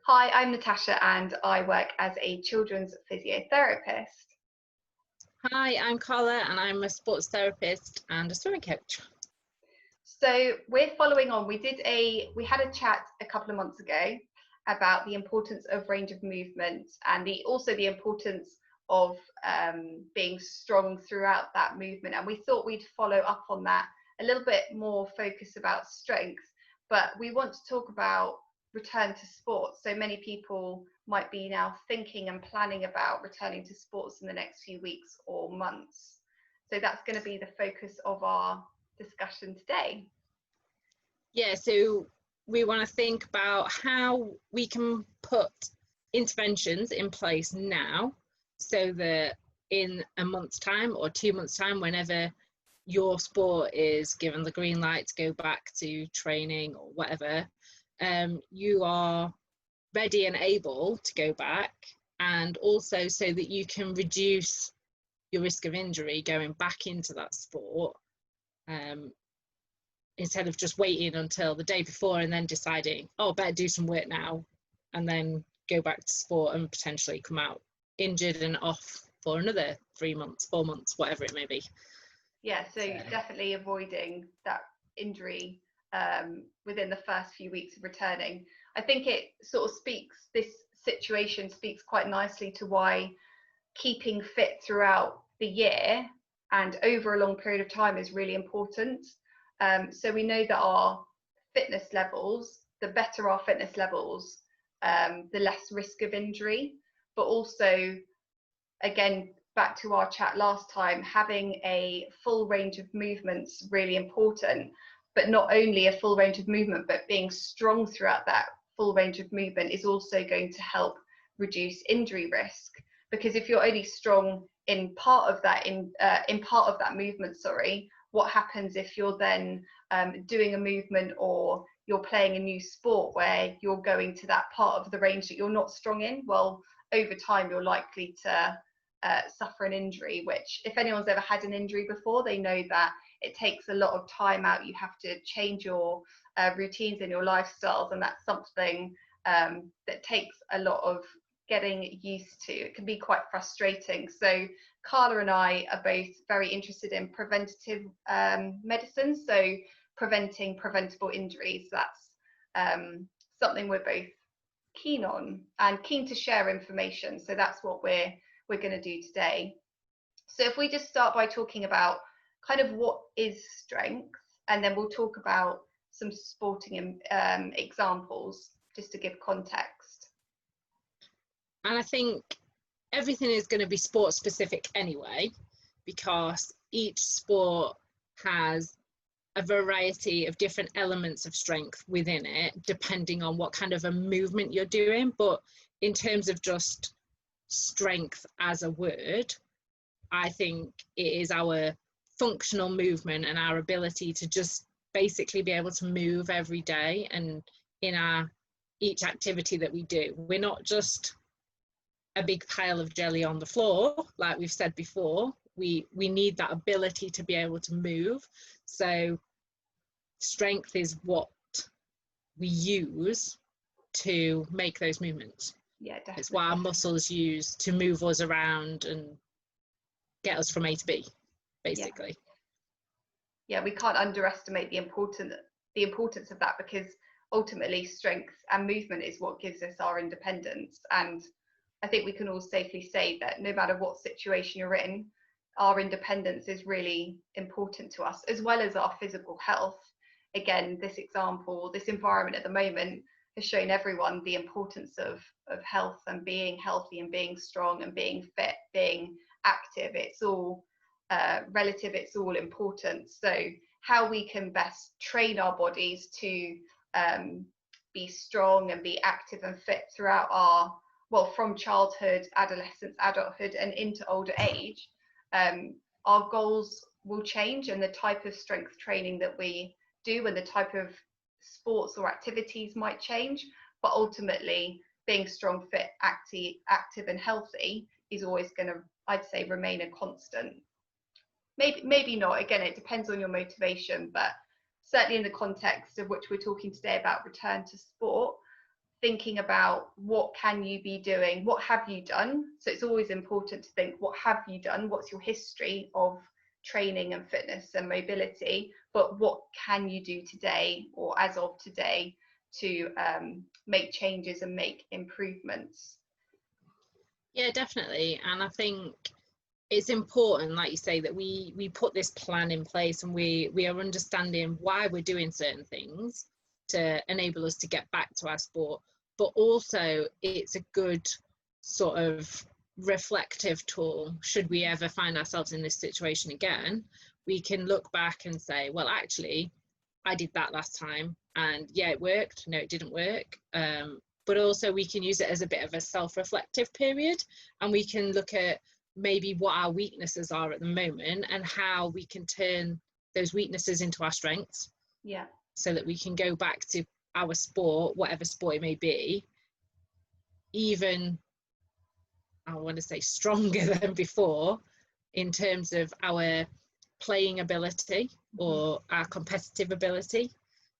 Hi, I'm Natasha and I work as a children's physiotherapist. Hi, I'm Carla and I'm a sports therapist and a swimming coach. So we're following on. We had a chat a couple of months ago about the importance of range of movement and also the importance of being strong throughout that movement. And we thought we'd follow up on that a little bit more focus about strength, but we want to talk about return to sports. So many people might be now thinking and planning about returning to sports in the next few weeks or months. So that's going to be the focus of our discussion today. Yeah, so we want to think about how we can put interventions in place now so that in a month's time or 2 months' time, whenever your sport is given the green light to go back to training or whatever, you are ready and able to go back, and also so that you can reduce your risk of injury going back into that sport, instead of just waiting until the day before and then deciding, oh, better do some work now, and then go back to sport and potentially come out injured and off for another 3 months, 4 months, whatever it may be. Yeah, so definitely avoiding that injury within the first few weeks of returning. I think it sort of this situation speaks quite nicely to why keeping fit throughout the year and over a long period of time is really important. So we know that our fitness levels, the better our fitness levels, the less risk of injury. But also, again, back to our chat last time, having a full range of movements really important. But not only a full range of movement, but being strong throughout that full range of movement is also going to help reduce injury risk. Because if you're only strong in part of that movement, what happens if you're then doing a movement or you're playing a new sport where you're going to that part of the range that you're not strong in? Well, over time you're likely to suffer an injury, which if anyone's ever had an injury before, they know that it takes a lot of time out. You have to change your routines and your lifestyles, and that's something that takes a lot of getting used to. It can be quite frustrating. So Carla and I are both very interested in preventative medicine, so preventing preventable injuries. That's something we're both keen on and keen to share information. So that's what we're going to do today. So if we just start by talking about kind of what is strength, and then we'll talk about some sporting examples just to give context. And I think everything is going to be sport specific anyway, because each sport has a variety of different elements of strength within it, depending on what kind of a movement you're doing. But in terms of just strength as a word, I think it is our functional movement and our ability to just basically be able to move every day, and in each activity that we do. We're not just a big pile of jelly on the floor, like we've said before. We need that ability to be able to move. So strength is what we use to make those movements. Yeah, definitely. It's what our muscles use to move us around and get us from A to B, basically. Yeah, we can't underestimate the importance of that, because ultimately strength and movement is what gives us our independence. And I think we can all safely say that no matter what situation you're in, our independence is really important to us, as well as our physical health. Again, this environment at the moment has shown everyone the importance of health and being healthy and being strong and being fit, being active. It's all relative, it's all important. So how we can best train our bodies to be strong and be active and fit throughout from childhood, adolescence, adulthood and into older age, our goals will change, and the type of strength training that we do and the type of sports or activities might change. But ultimately, being strong, fit, active and healthy is always going to, I'd say, remain a constant. Maybe not. Again, it depends on your motivation, but certainly in the context of which we're talking today about return to sport, thinking about what can you be doing, what have you done. So it's always important to think, what have you done, what's your history of training and fitness and mobility, but what can you do today or as of today to make changes and make improvements. Yeah, definitely. And I think it's important, like you say, that we put this plan in place, and we are understanding why we're doing certain things to enable us to get back to our sport. But also it's a good sort of reflective tool. Should we ever find ourselves in this situation again, we can look back and say, well, actually, I did that last time, and yeah, it worked. No, it didn't work. But also we can use it as a bit of a self-reflective period, and we can look at maybe what our weaknesses are at the moment and how we can turn those weaknesses into our strengths. Yeah. So that we can go back to our sport, whatever sport it may be, even, I want to say, stronger than before in terms of our playing ability or our competitive ability,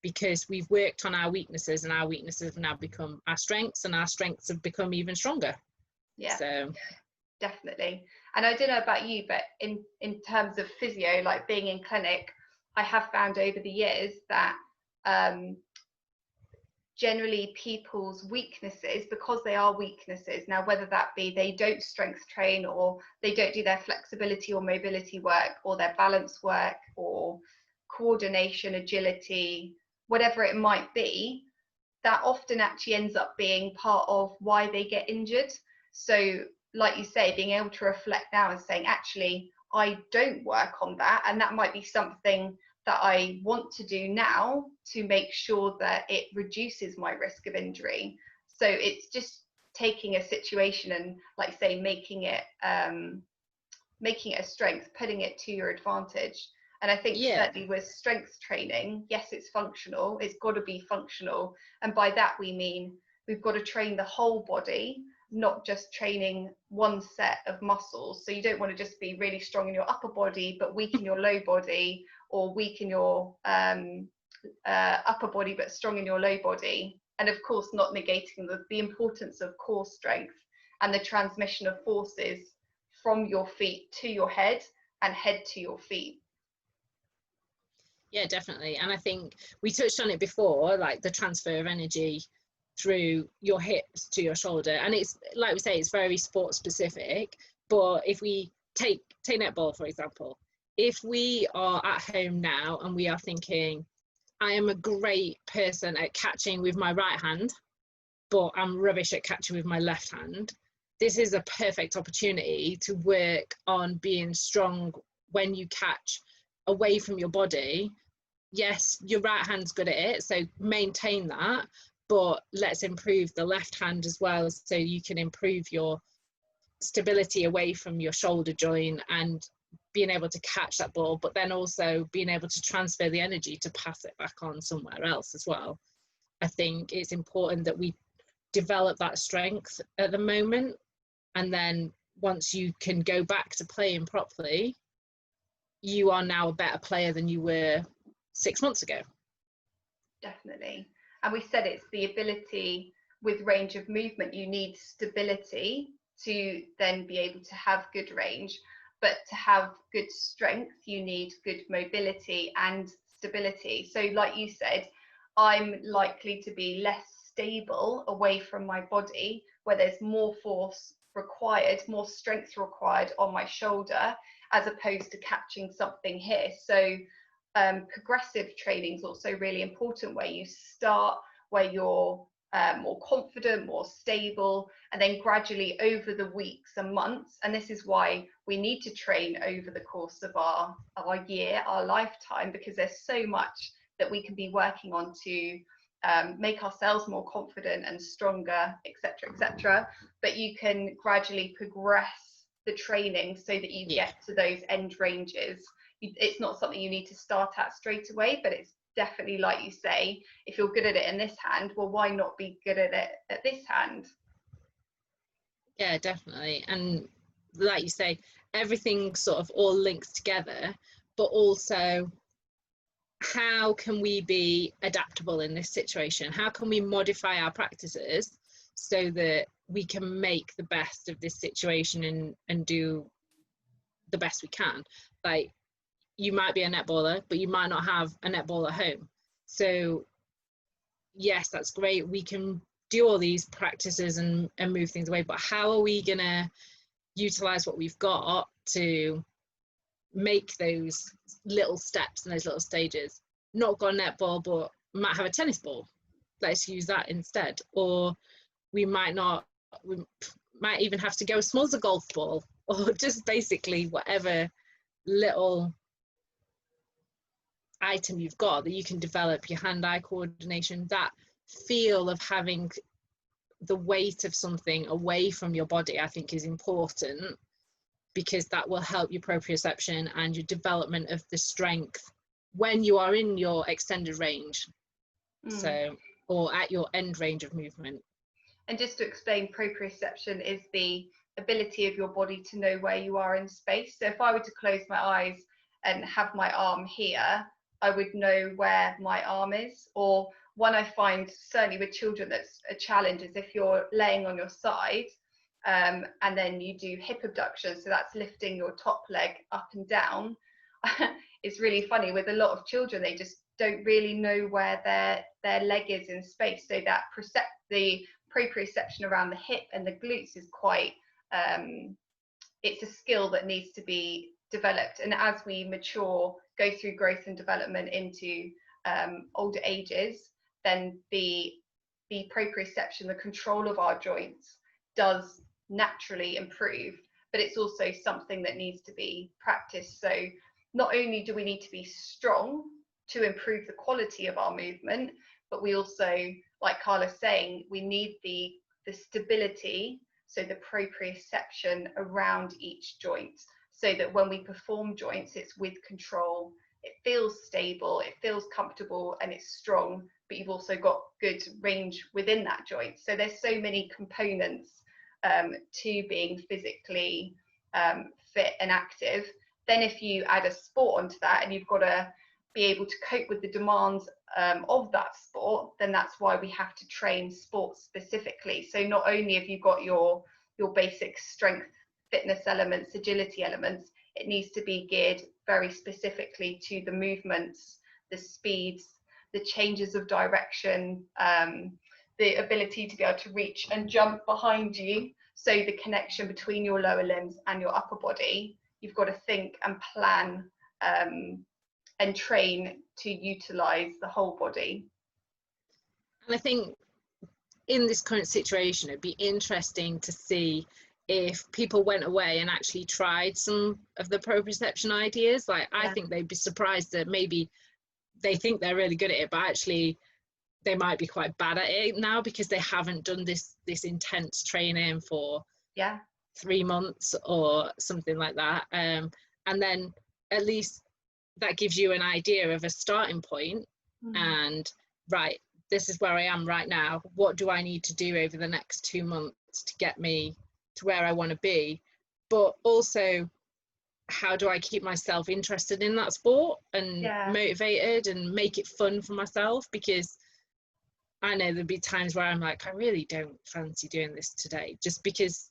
because we've worked on our weaknesses, and our weaknesses have now become our strengths, and our strengths have become even stronger. Yeah. So definitely. And I don't know about you, but in terms of physio, like being in clinic, I have found over the years that generally people's weaknesses, because they are weaknesses now, whether that be they don't strength train, or they don't do their flexibility or mobility work, or their balance work, or coordination, agility, whatever it might be, that often actually ends up being part of why they get injured. So like you say, being able to reflect now and saying, actually, I don't work on that, and that might be something that I want to do now to make sure that it reduces my risk of injury. So it's just taking a situation and, like say, making it a strength, putting it to your advantage. And I think certainly with strength training, yes, it's functional, it's got to be functional. And by that we mean we've got to train the whole body, not just training one set of muscles. So you don't want to just be really strong in your upper body but weak in your low body, or weak in your upper body but strong in your low body. And of course not negating the importance of core strength and the transmission of forces from your feet to your head and head to your feet. Yeah, definitely. And I think we touched on it before, like the transfer of energy through your hips to your shoulder. And it's like we say, it's very sport specific. But if we take netball, for example, if we are at home now and we are thinking, I am a great person at catching with my right hand, but I'm rubbish at catching with my left hand, this is a perfect opportunity to work on being strong when you catch away from your body. Yes, your right hand's good at it, so maintain that, but let's improve the left hand as well, so you can improve your stability away from your shoulder joint and being able to catch that ball, but then also being able to transfer the energy to pass it back on somewhere else as well. I think it's important that we develop that strength at the moment, and then once you can go back to playing properly, you are now a better player than you were 6 months ago. Definitely. And we said it's the ability with range of movement. You need stability to then be able to have good range, but to have good strength, you need good mobility and stability. So like you said, I'm likely to be less stable away from my body, where there's more force required, more strength required on my shoulder, as opposed to catching something here. So progressive training is also really important, where you start where you're more confident, more stable, and then gradually over the weeks and months. And this is why we need to train over the course of our year, our lifetime, because there's so much that we can be working on to make ourselves more confident and stronger, etc., etc. But you can gradually progress the training so that you get to those end ranges. It's not something you need to start at straight away, but it's definitely, like you say, if you're good at it in this hand, well, why not be good at it at this hand? Yeah, definitely. And like you say, everything sort of all links together, but also how can we be adaptable in this situation? How can we modify our practices so that we can make the best of this situation and do the best we can? Like, you might be a netballer, but you might not have a netball at home. So yes, that's great. We can do all these practices and move things away, but how are we going to utilize what we've got to make those little steps and those little stages? Not got a netball, but might have a tennis ball. Let's use that instead. Or we might even have to go as small as a golf ball, or just basically whatever little item you've got that you can develop your hand-eye coordination, that feel of having the weight of something away from your body, I think is important, because that will help your proprioception and your development of the strength when you are in your extended range. So, or at your end range of movement. And just to explain, proprioception is the ability of your body to know where you are in space. So if I were to close my eyes and have my arm here, I would know where my arm is. Or one I find certainly with children that's a challenge is if you're laying on your side and then you do hip abduction, so that's lifting your top leg up and down. It's really funny with a lot of children, they just don't really know where their leg is in space. So that the proprioception around the hip and the glutes is quite, it's a skill that needs to be developed. And as we mature, go through growth and development into older ages, then the proprioception, the control of our joints, does naturally improve, but it's also something that needs to be practiced. So not only do we need to be strong to improve the quality of our movement, but we also, like Carla's saying, we need the stability, so the proprioception around each joint, so that when we perform joints, it's with control, it feels stable, it feels comfortable, and it's strong, but you've also got good range within that joint. So there's so many components to being physically fit and active. Then if you add a sport onto that, and you've got to be able to cope with the demands of that sport, then that's why we have to train sports specifically. So not only have you got your basic strength, fitness elements, agility elements, it needs to be geared very specifically to the movements, the speeds, the changes of direction, the ability to be able to reach and jump behind you. So the connection between your lower limbs and your upper body, you've got to think and plan and train to utilize the whole body. And I think in this current situation, it'd be interesting to see if people went away and actually tried some of the proprioception ideas. Like, I think they'd be surprised that maybe they think they're really good at it, but actually they might be quite bad at it now because they haven't done this intense training for 3 months or something like that. And then at least that gives you an idea of a starting point. And right, this is where I am right now. What do I need to do over the next 2 months to get me to where I want to be? But also, how do I keep myself interested in that sport and motivated and make it fun for myself? Because I know there'll be times where I'm like, I really don't fancy doing this today, just because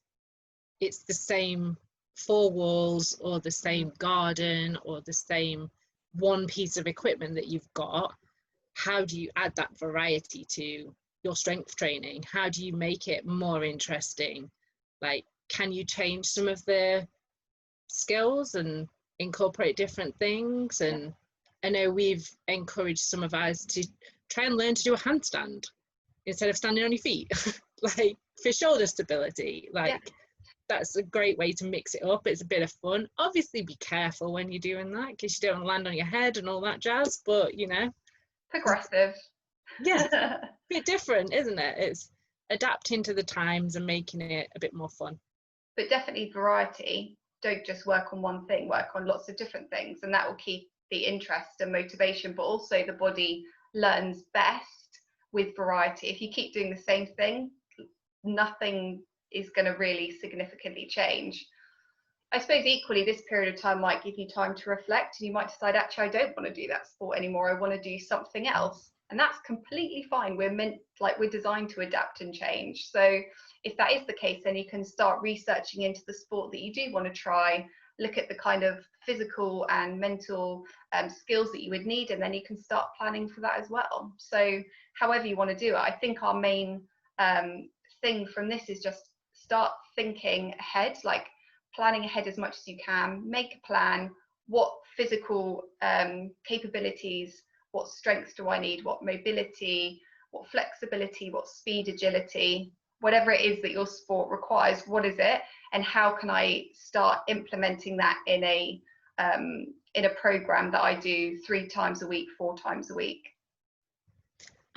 it's the same 4 walls or the same garden or the same one piece of equipment that you've got. How do you add that variety to your strength training? How do you make it more interesting? Like, can you change some of the skills and incorporate different things? And I know we've encouraged some of us to try and learn to do a handstand instead of standing on your feet, like for shoulder stability. Like, that's a great way to mix it up. It's a bit of fun. Obviously be careful when you're doing that because you don't land on your head and all that jazz, but you know, progressive. A bit different, isn't it? It's adapting to the times and making it a bit more fun. But definitely variety. Don't just work on one thing, work on lots of different things, and that will keep the interest and motivation. But also the body learns best with variety. If you keep doing the same thing, nothing is going to really significantly change. I suppose equally this period of time might give you time to reflect, and you might decide, actually, I don't want to do that sport anymore. I want to do something else. And that's completely fine. We're designed to adapt and change. So if that is the case, then you can start researching into the sport that you do want to try, look at the kind of physical and mental skills that you would need, and then you can start planning for that as well. So however you want to do it, I think our main thing from this is just start thinking ahead, like planning ahead as much as you can. Make a plan. What physical capabilities, what strengths do I need, what mobility, what flexibility, what speed, agility, whatever it is that your sport requires, what is it, and how can I start implementing that in a program that I do 3 times a week, 4 times a week.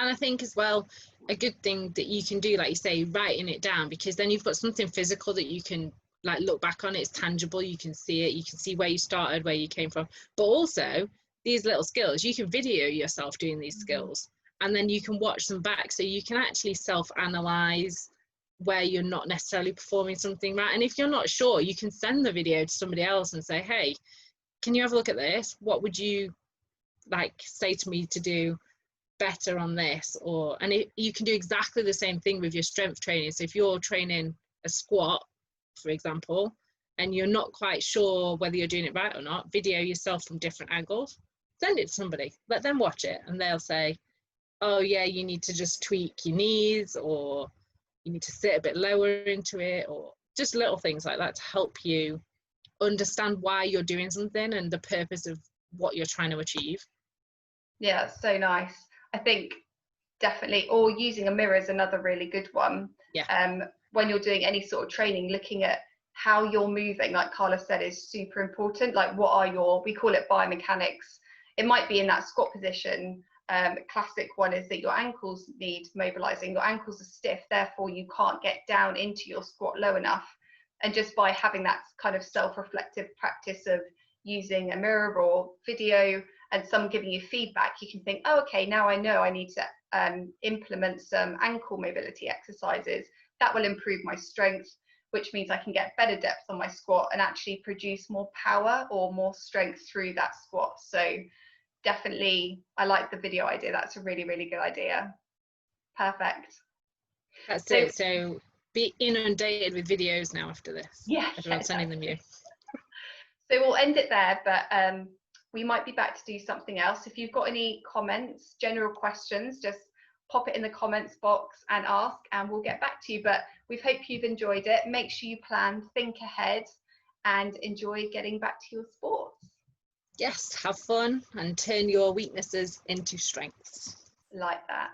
And I think as well, a good thing that you can do, like you say, writing it down, because then you've got something physical that you can like look back on. It's tangible, you can see it, you can see where you started, where you came from. But also these little skills, you can video yourself doing these skills, and then you can watch them back, so you can actually self-analyze where you're not necessarily performing something right. And if you're not sure, you can send the video to somebody else and say, hey, can you have a look at this? What would you like say to me to do better on this? You can do exactly the same thing with your strength training. So if you're training a squat, for example, and you're not quite sure whether you're doing it right or not, video yourself from different angles, send it to somebody, let them watch it, and they'll say, oh yeah, you need to just tweak your knees, or you need to sit a bit lower into it, or just little things like that to help you understand why you're doing something and the purpose of what you're trying to achieve. Yeah, it's so nice. I think definitely, or using a mirror is another really good one. Yeah. When you're doing any sort of training, looking at how you're moving, like Carla said, is super important. Like, what are we call it biomechanics. It might be in that squat position. Classic one is that your ankles need mobilizing. Your ankles are stiff, therefore you can't get down into your squat low enough. And just by having that kind of self-reflective practice of using a mirror or video and some giving you feedback, you can think, oh, okay, now I know I need to implement some ankle mobility exercises. That will improve my strength, which means I can get better depth on my squat and actually produce more power or more strength through that squat. So definitely, I like the video idea. That's a really, really good idea. Perfect. That's it. So be inundated with videos now after this. Yeah. Everyone's sending them you. So we'll end it there, but we might be back to do something else. If you've got any comments, general questions, just pop it in the comments box and ask, and we'll get back to you. But we hope you've enjoyed it. Make sure you plan, think ahead, and enjoy getting back to your sports. Yes, have fun and turn your weaknesses into strengths. Like that.